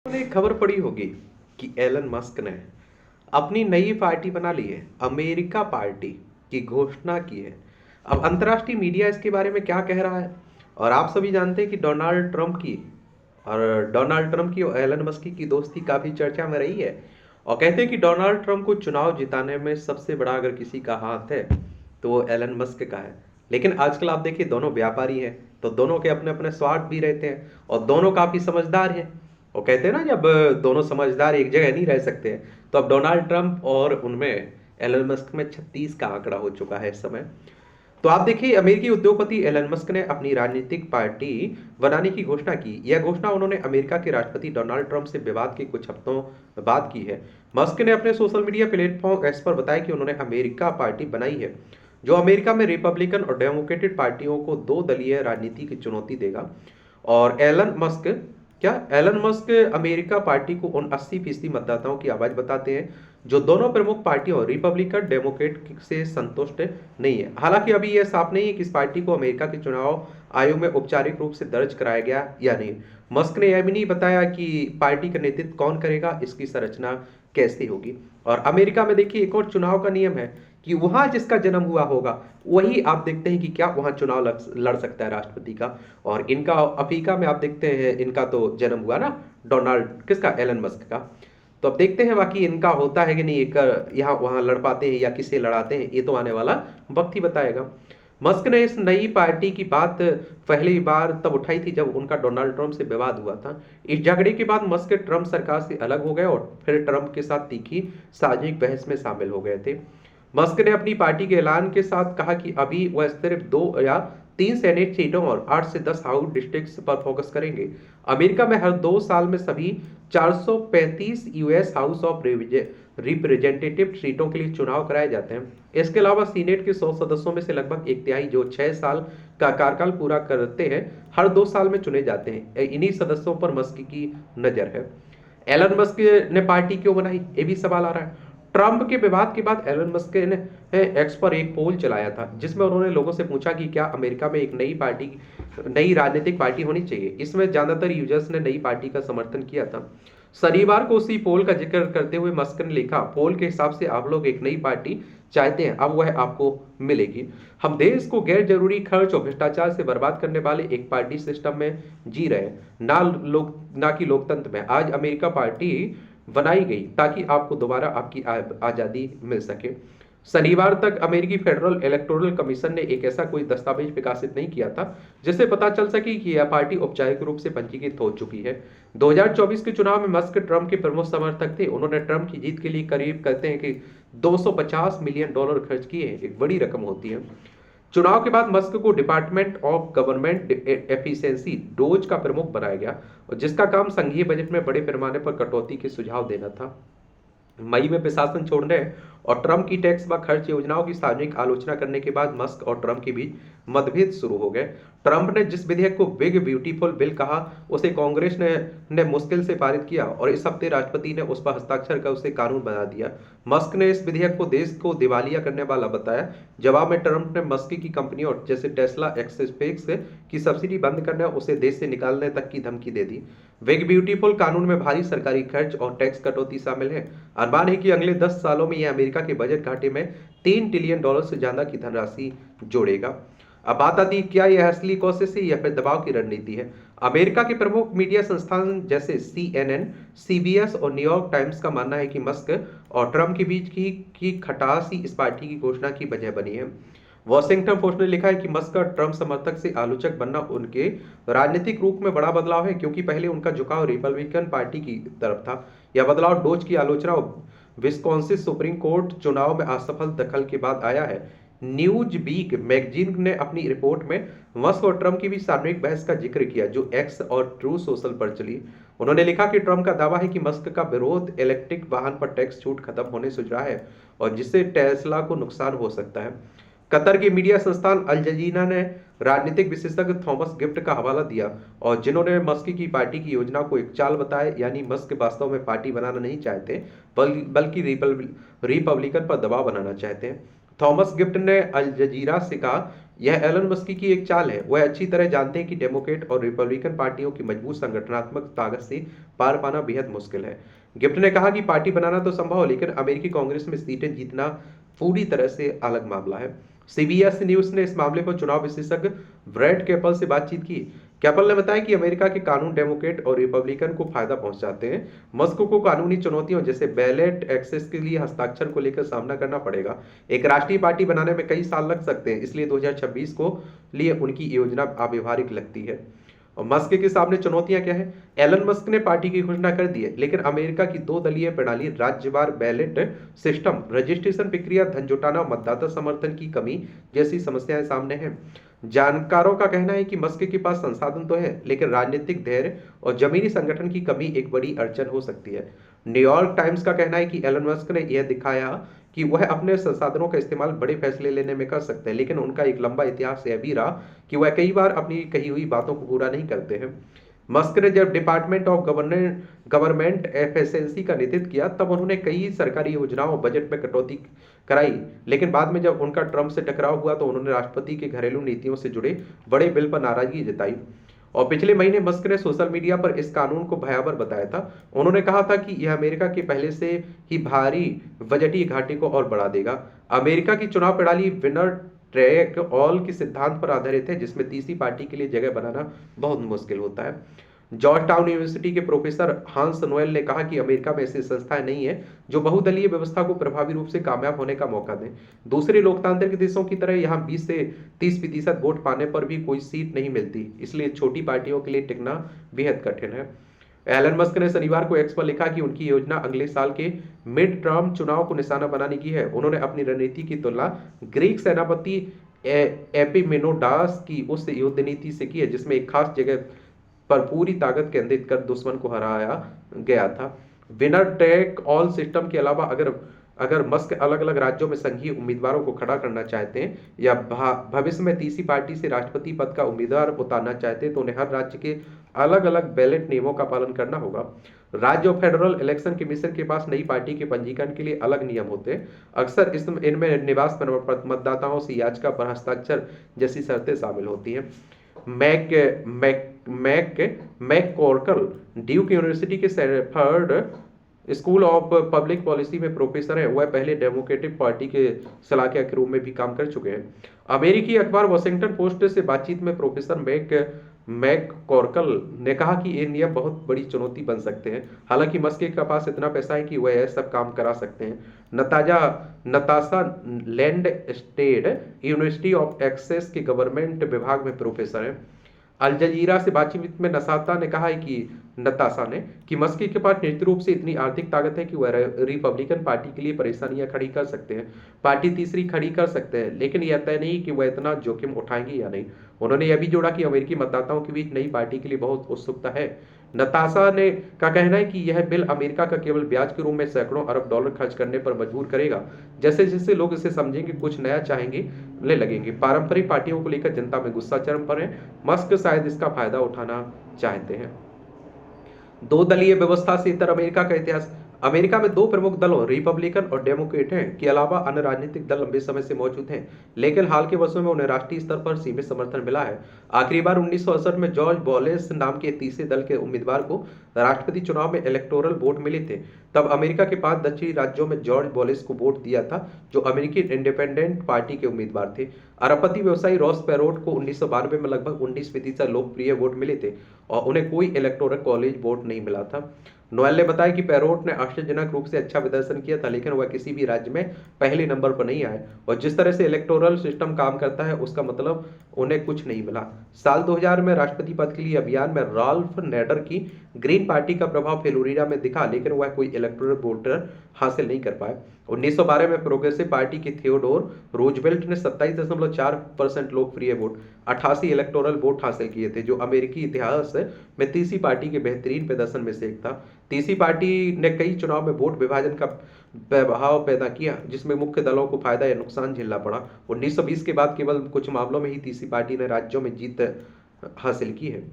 आपने एक खबर पड़ी होगी कि एलन मस्क ने अपनी नई पार्टी बना ली है, अमेरिका पार्टी की घोषणा की है। अब अंतर्राष्ट्रीय मीडिया इसके बारे में क्या कह रहा है, और आप सभी जानते हैं कि डोनाल्ड ट्रंप की और एलन मस्क की दोस्ती काफी चर्चा में रही है। और कहते हैं कि डोनाल्ड ट्रंप को चुनाव जिताने में सबसे बड़ा अगर किसी का हाथ है तो वो एलन मस्क का है। लेकिन आजकल आप देखिए, दोनों व्यापारी हैं, तो दोनों के अपने अपने स्वार्थ भी रहते हैं और दोनों काफी समझदार हैं। वो कहते हैं ना, जब दोनों समझदार एक जगह नहीं रह सकते हैं, तो अब डोनाल्ड ट्रंप और उनमें एलन मस्क में 36 का आंकड़ा हो चुका है इस समय। तो आप देखिए, अमेरिकी उद्योगपति एलन मस्क ने अपनी राजनीतिक पार्टी बनाने की घोषणा की। यह घोषणा उन्होंने अमेरिका के राष्ट्रपति डोनाल्ड ट्रंप से विवाद के कुछ हफ्तों बाद की है। मस्क ने अपने सोशल मीडिया प्लेटफॉर्म एक्स पर बताया कि उन्होंने अमेरिका पार्टी बनाई है, जो अमेरिका में रिपब्लिकन और डेमोक्रेटिक पार्टियों को दो दलीय राजनीति की चुनौती देगा। और एलन मस्क अमेरिका पार्टी को उन 80% मतदाताओं की आवाज बताते हैं जो दोनों प्रमुख पार्टियों रिपब्लिकन डेमोक्रेट से संतुष्ट नहीं है। हालांकि अभी यह साफ नहीं है कि इस पार्टी को अमेरिका के चुनाव आयोग में औपचारिक रूप से दर्ज कराया गया या नहीं। मस्क ने यह भी नहीं बताया कि पार्टी का नेतृत्व कौन करेगा, इसकी संरचना कैसी होगी। और अमेरिका में देखिए, एक और चुनाव का नियम है कि वहां जिसका जन्म हुआ होगा वही आप देखते हैं कि क्या वहां चुनाव लड़ सकता है राष्ट्रपति का। और इनका अफ्रीका में आप देखते हैं, इनका तो जन्म हुआ ना एलन मस्क का। तो अब देखते हैं बाकी इनका होता है कि नहीं, एक यहाँ वहां लड़ पाते हैं या किसे लड़ाते हैं, ये तो आने वाला वक्त ही बताएगा। मस्क ने इस नई पार्टी की बात पहली बार तब उठाई थी जब उनका डोनाल्ड ट्रंप से विवाद हुआ था। इस झगड़े के बाद मस्क ट्रंप सरकार से अलग हो गए और फिर ट्रंप के साथ तीखी सार्वजनिक बहस में शामिल हो गए थे। मस्क ने अपनी पार्टी के ऐलान के साथ कहा कि अभी वह सिर्फ 2 या 3 सेनेट सीटों और 8 से 10 हाउस डिस्ट्रिक्ट्स पर फोकस करेंगे। अमेरिका में हर 2 साल में सभी 435 यूएस हाउस ऑफ रिप्रेजेंटेटिव सीटों के लिए चुनाव कराए जाते हैं। इसके अलावा सीनेट के 100 सदस्यों में से लगभग एक तिहाई, जो 6 साल का कार्यकाल पूरा करते हैं, हर 2 साल में चुने जाते हैं। इन्हीं सदस्यों पर मस्क की नजर है। एलन मस्क ने पार्टी क्यों बनाई, ये भी सवाल आ रहा है। ट्रंप के विवाद के बाद एलन मस्क ने एक्स पर एक पोल चलाया था जिसमें उन्होंने लोगों से पूछा कि क्या अमेरिका में एक नई राजनीतिक पार्टी होनी चाहिए। इसमें ज्यादातर यूजर्स ने नई पार्टी का समर्थन किया था। शनिवार को उसी पोल का जिक्र करते हुए मस्क ने लिखा, पोल के हिसाब से आप लोग एक नई पार्टी चाहते हैं, अब वह आपको मिलेगी। हम देश को गैर जरूरी खर्च और भ्रष्टाचार से बर्बाद करने वाले एक पार्टी सिस्टम में जी रहे हैं, ना कि लोकतंत्र में। आज अमेरिका पार्टी बनाई गई ताकि आपको दोबारा आपकी आजादी मिल सके। शनिवार तक अमेरिकी फेडरल इलेक्टोरल कमीशन ने एक ऐसा कोई दस्तावेज प्रकाशित नहीं किया था जिससे पता चल सके कि यह पार्टी औपचारिक रूप से पंजीकृत हो चुकी है। 2024 के चुनाव में मस्क ट्रंप के प्रमुख समर्थक थे। उन्होंने ट्रंप की जीत के लिए करीब कहते हैं कि $250 मिलियन खर्च किए हैं। एक बड़ी रकम होती है। चुनाव के बाद मस्क को department of government efficiency dose का प्रमुख बनाया गया, और जिसका काम संघीय बजट में बड़े पैमाने पर कटौती के सुझाव देना था। मई में प्रशासन छोड़ने और ट्रंप की टैक्स व खर्च योजनाओं की सार्वजनिक आलोचना करने के बाद मस्क और ट्रंप के बीच मतभेद शुरू हो गए। ट्रंप ने जिस विधेयक को बिग ब्यूटीफुल बिल कहा, उसे कांग्रेस ने मुश्किल से पारित किया और इस हफ्ते राष्ट्रपति ने उस पर हस्ताक्षर कर उसे कानून बना दिया। मस्क ने इस विधेयक को देश को दिवालिया करने वाला बताया। जवाब में ट्रंप ने मस्क की कंपनियों जैसे टेस्ला एक्सपेक्स की सब्सिडी बंद करने और उसे देश से निकालने तक की धमकी दे दी। बिग ब्यूटीफुल कानून में भारी सरकारी खर्च और टैक्स कटौती शामिल है। अनुमान है कि अगले 10 सालों में यह अमेरिका के बजट घाटे में $3 ट्रिलियन से ज्यादा की धनराशि जोड़ेगा। अब बात आती है, क्या यह असली कोशिश है या फिर दबाव की रणनीति है। अमेरिका के प्रमुख मीडिया संस्थान जैसे CNN, CBS और न्यूयॉर्क टाइम्स का मानना है कि मस्क और ट्रंप के बीच की खटास ही इस पार्टी की घोषणा की वजह बनी है। वॉशिंगटन पोस्ट ने लिखा है कि मस्क का ट्रंप समर्थक से आलोचक बनना उनके राजनीतिक रूप में बड़ा बदलाव है, क्योंकि पहले उनका झुकाव रिपब्लिकन पार्टी की तरफ था। यह बदलाव डोज की आलोचना और विस्कॉन्सिन सुप्रीम कोर्ट चुनाव में असफल दखल के बाद आया है। न्यूज वीक मैगजीन ने अपनी रिपोर्ट में मस्क और ट्रंप की भी सार्वजनिक बहस का जिक्र किया, जो एक्स और ट्रू सोशल पर चली। उन्होंने लिखा कि ट्रंप का दावा है कि मस्क का विरोध इलेक्ट्रिक वाहन पर टैक्स छूट खत्म होने से जुड़ा है और जिससे टेस्ला को नुकसान हो सकता है। कतर के मीडिया संस्थान अल जजीरा ने राजनीतिक विशेषज्ञ थॉमस गिफ्ट का हवाला दिया, और जिन्होंने मस्क की पार्टी की योजना को एक चाल बताया, यानी मस्क वास्तव में पार्टी बनाना नहीं चाहते बल्कि रिपब्लिकन पर दबाव बनाना चाहते हैं। थॉमस गिफ्ट ने अल जजीरा से कहा यह एलन मस्क की एक चाल है। वह अच्छी तरह जानते हैं कि डेमोक्रेट और रिपब्लिकन पार्टियों की मजबूत संगठनात्मक ताकत से पार पाना बेहद मुश्किल है। गिफ्ट ने कहा कि पार्टी बनाना तो संभव है, लेकिन अमेरिकी कांग्रेस में सीटें जीतना पूरी तरह से अलग मामला है। सीबीएस न्यूज ने इस मामले पर चुनाव विशेषज्ञ ब्रैड कैपल से बातचीत की। कैपल ने बताया कि अमेरिका के कानून डेमोक्रेट और रिपब्लिकन को फायदा पहुंचाते हैं। मस्क को कानूनी चुनौतियों जैसे बैलेट एक्सेस के लिए हस्ताक्षर को लेकर सामना करना पड़ेगा। एक राष्ट्रीय पार्टी बनाने में कई साल लग सकते हैं, इसलिए 2026 को लिए उनकी योजना अव्यवहारिक लगती है। और मस्क के सामने चुनौतियां क्या है? एलन मस्क ने पार्टी की घोषणा कर दी है, लेकिन अमेरिका की दो दलीय प्रणाली, राज्यवार बैलेट सिस्टम, रजिस्ट्रेशन प्रक्रिया, धन जुटाना, मतदाता समर्थन की कमी जैसी समस्याएं सामने हैं। जानकारों का कहना है कि मस्क के पास संसाधन तो है, लेकिन राजनीतिक धैर्य और जमीनी संगठन की कमी एक बड़ी अड़चन हो सकती है। न्यूयॉर्क टाइम्स का कहना है कि एलन मस्क ने यह दिखाया कि वह अपने संसाधनों का इस्तेमाल बड़े फैसले लेने में कर सकते हैं, लेकिन उनका एक लंबा इतिहास यह भी रहा कि वह कई बार अपनी कही हुई बातों को पूरा नहीं करते हैं। मस्क ने जब डिपार्टमेंट ऑफ गवर्नमेंट एफिशिएंसी का नेतृत्व किया, तब उन्होंने कई सरकारी योजनाओं और बजट में कटौती कराई, लेकिन बाद में जब उनका ट्रंप से टकराव हुआ तो उन्होंने राष्ट्रपति के घरेलू नीतियों से जुड़े बड़े बिल पर नाराजगी जताई। और पिछले महीने मस्क ने सोशल मीडिया पर इस कानून को भयावह बताया था। उन्होंने कहा था कि यह अमेरिका के पहले से ही भारी बजटीय घाटे को और बढ़ा देगा। अमेरिका की चुनाव प्रणाली विनर ट्रैक ऑल के सिद्धांत पर आधारित है, जिसमें तीसरी पार्टी के लिए जगह बनाना बहुत मुश्किल होता है। जॉर्ज टाउन यूनिवर्सिटी के प्रोफेसर हांस नोएल ने कहा कि अमेरिका में ऐसी संस्थाएं नहीं है जो बहुदलीय व्यवस्था को प्रभावी रूप से कामयाब होने का मौका दें। दूसरे लोकतांत्रिक देशों की तरह यहां 20 से 30% वोट पाने पर भी कोई सीट नहीं मिलती, इसलिए छोटी पार्टियों के लिए टिकना बेहद कठिन है। एलन मस्क ने शनिवार को एक्स पर लिखा कि उनकी योजना अगले साल के मिड टर्म चुनाव को निशाना बनाने की है। उन्होंने अपनी रणनीति की तुलना ग्रीक सेनापति एपिमेनोडास की उस युद्ध नीति से की है, जिसमें एक खास जगह पर पूरी ताकत केंद्रित कर दुश्मन को हराया गया था। विनर टेक ऑल सिस्टम के अलावा अगर अगर मस्क अलग अलग राज्यों में संघीय उम्मीदवारों को खड़ा करना चाहते हैं या भविष्य में तीसरी पार्टी से राष्ट्रपति पद का उम्मीदवार उतारना चाहते हैं, तो उन्हें हर राज्य के अलग अलग बैलेट नियमों का पालन करना होगा। राज्य और फेडरल इलेक्शन कमीशन के पास नई पार्टी के पंजीकरण के लिए अलग नियम होते हैं। अक्सर इनमें निवास मतदाताओं से याचिका पर हस्ताक्षर जैसी शर्तें शामिल होती हैं। Mac Mac Mac McCorkle Duke University के Sanford School of Public Policy में प्रोफेसर है। वह पहले डेमोक्रेटिक पार्टी के सलाहकार के रूप में भी काम कर चुके हैं। अमेरिकी अखबार वॉशिंगटन पोस्ट से बातचीत में प्रोफेसर मैककॉर्कल ने कहा कि ये नियम बहुत बड़ी चुनौती बन सकते हैं। हालांकि मस्क के पास इतना पैसा है कि वह यह सब काम करा सकते हैं। Natasha Lindstaedt university of Essex के गवर्नमेंट विभाग में प्रोफेसर है। अल जजीरा से बातचीत में नताशा ने कि मस्क के पास निश्चित रूप से इतनी आर्थिक ताकत है कि वह रिपब्लिकन पार्टी के लिए परेशानियां खड़ी कर सकते हैं, पार्टी तीसरी खड़ी कर सकते हैं, लेकिन यह तय नहीं कि वह इतना जोखिम उठाएंगे या नहीं। उन्होंने यह भी जोड़ा कि अमेरिकी मतदाताओं के बीच नई पार्टी के लिए बहुत उत्सुकता है। नताशा ने का कहना है कि यह बिल अमेरिका का केवल ब्याज के रूप में सैकड़ों अरब डॉलर खर्च करने पर मजबूर करेगा। जैसे जैसे लोग इसे समझेंगे, कुछ नया चाहेंगे ले लगेंगे। पारंपरिक पार्टियों को लेकर जनता में गुस्सा चरम पर है। मस्क शायद इसका फायदा उठाना चाहते हैं। दो दलीय व्यवस्था से इतर अमेरिका का इतिहास। अमेरिका में दो प्रमुख दलों रिपब्लिकन और डेमोक्रेट हैं के अलावा अन्य राजनीतिक दल लंबे समय से मौजूद हैं, लेकिन हाल के वर्षों में उन्हें राष्ट्रीय स्तर पर सीमित समर्थन मिला है। आखिरी बार 1968 में जॉर्ज वॉलेस नाम के तीसरे दल के उम्मीदवार को राष्ट्रपति चुनाव में इलेक्टोरल वोट मिले थे। तब अमेरिका के 5 दक्षिणी राज्यों में जॉर्ज वॉलेस को वोट दिया था, जो अमेरिकी इंडिपेंडेंट पार्टी के उम्मीदवार थे। अरबपति व्यवसायी रॉस पेरोट को 1992 में लगभग 19% लोकप्रिय वोट मिले थे और उन्हें कोई इलेक्टोरल कॉलेज वोट नहीं मिला था। नोएल ने बताया कि पेरोट ने आश्चर्यजनक रूप से अच्छा प्रदर्शन किया था, लेकिन वह किसी भी राज्य में पहले नंबर पर नहीं आए और जिस तरह से इलेक्टोरल सिस्टम काम करता है उसका मतलब उन्हें कुछ नहीं मिला। साल 2000 में राष्ट्रपति पद के लिए अभियान में राल्फ नैडर की ग्रीन पार्टी का प्रभाव फ्लोरिडा में दिखा, लेकिन वह कोई इलेक्टोरल वोटर हासिल नहीं कर पाए। 1912 में प्रोग्रेसिव पार्टी के थियोडोर रूजवेल्ट ने 27.4% लोकप्रिय वोट, 88 इलेक्टोरल वोट हासिल किए थे, जो अमेरिकी इतिहास में तीसरी पार्टी के बेहतरीन प्रदर्शन में से एक था। तीसरी पार्टी ने कई चुनाव में वोट विभाजन का प्रभाव पैदा किया, जिसमें मुख्य दलों को फायदा या नुकसान झेलना पड़ा। 1920 के बाद केवल कुछ मामलों में ही तीसरी पार्टी ने राज्यों में जीत हासिल की है।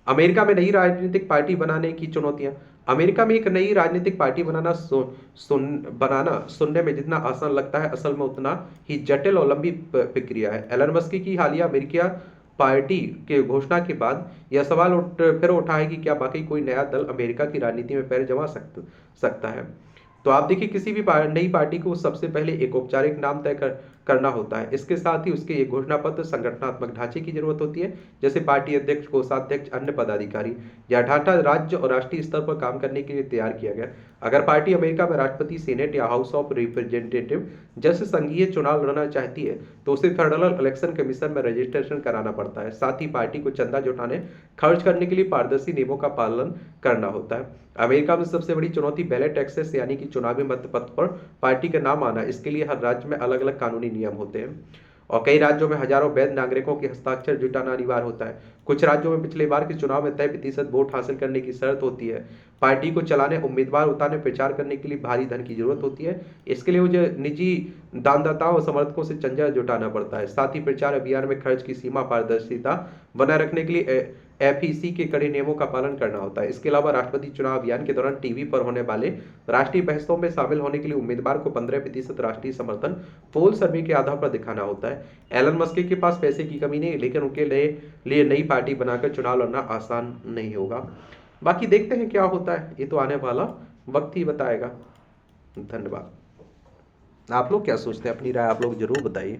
अमेरिका में नई राजनीतिक पार्टी बनाने की चुनौतियां। अमेरिका में एक नई राजनीतिक पार्टी बनाना सुनने में जितना आसान लगता है, असल में उतना ही जटिल और लंबी प्रक्रिया है। एलन मस्क की हालिया अमेरिकी पार्टी के घोषणा के बाद यह सवाल फिर उठा है कि क्या वाकई कोई नया दल अमेरिका की राजनीति में पैर जमा सकता है। तो आप देखिए, किसी भी नई पार्टी को सबसे पहले एक औपचारिक नाम तय करना होता है। इसके साथ ही उसके एक घोषणा पत्र, संगठनात्मक ढांचे की जरूरत होती है, जैसे पार्टी अध्यक्ष, कोषाध्यक्ष, अन्य पदाधिकारी। यह ढांचा राज्य और राष्ट्रीय स्तर पर काम करने के लिए तैयार किया गया। अगर पार्टी अमेरिका में राष्ट्रपति, सीनेट या हाउस ऑफ रिप्रेजेंटेटिव जैसे संघीय चुनाव लड़ना चाहती है तो उसे फेडरल इलेक्शन कमीशन में रजिस्ट्रेशन कराना पड़ता है। साथ ही पार्टी को चंदा जुटाने, खर्च करने के लिए पारदर्शी नियमों का पालन करना होता है। अमेरिका में सबसे बड़ी चुनौती बैलेट एक्सेस यानी कि चुनावी मतपत्र पर पार्टी का नाम आना। इसके लिए हर राज्य में अलग अलग कानूनी नियम होते हैं और कई राज्यों में हजारों वैध नागरिकों के हस्ताक्षर जुटाना अनिवार्य होता है। कुछ राज्यों में पिछले बार के चुनाव में तय प्रतिशत वोट हासिल करने की शर्त होती है। पार्टी को चलाने, उम्मीदवार उतारने, प्रचार करने के लिए भारी धन की जरूरत होती है। इसके लिए मुझे निजी दानदाताओं और समर्थकों से चंदा जुटाना पड़ता है। साथ ही प्रचार अभियान में खर्च की सीमा, पारदर्शिता बनाए रखने के लिए एफईसी के कड़े नियमों का पालन करना होता है। इसके अलावा राष्ट्रपति चुनाव अभियान के दौरान टीवी पर होने वाले राष्ट्रीय बहसों में शामिल होने के लिए उम्मीदवार को 15% राष्ट्रीय समर्थन पोल सर्वे के आधार पर दिखाना होता है। एलन मस्क के पास पैसे की कमी नहीं, लेकिन उनके लिए नई पार्टी बनाकर चुनाव लड़ना आसान नहीं होगा। बाकी देखते हैं क्या होता है, ये तो आने वाला वक्त ही बताएगा। धन्यवाद। आप लोग क्या सोचते हैं, अपनी राय आप लोग जरूर बताइए।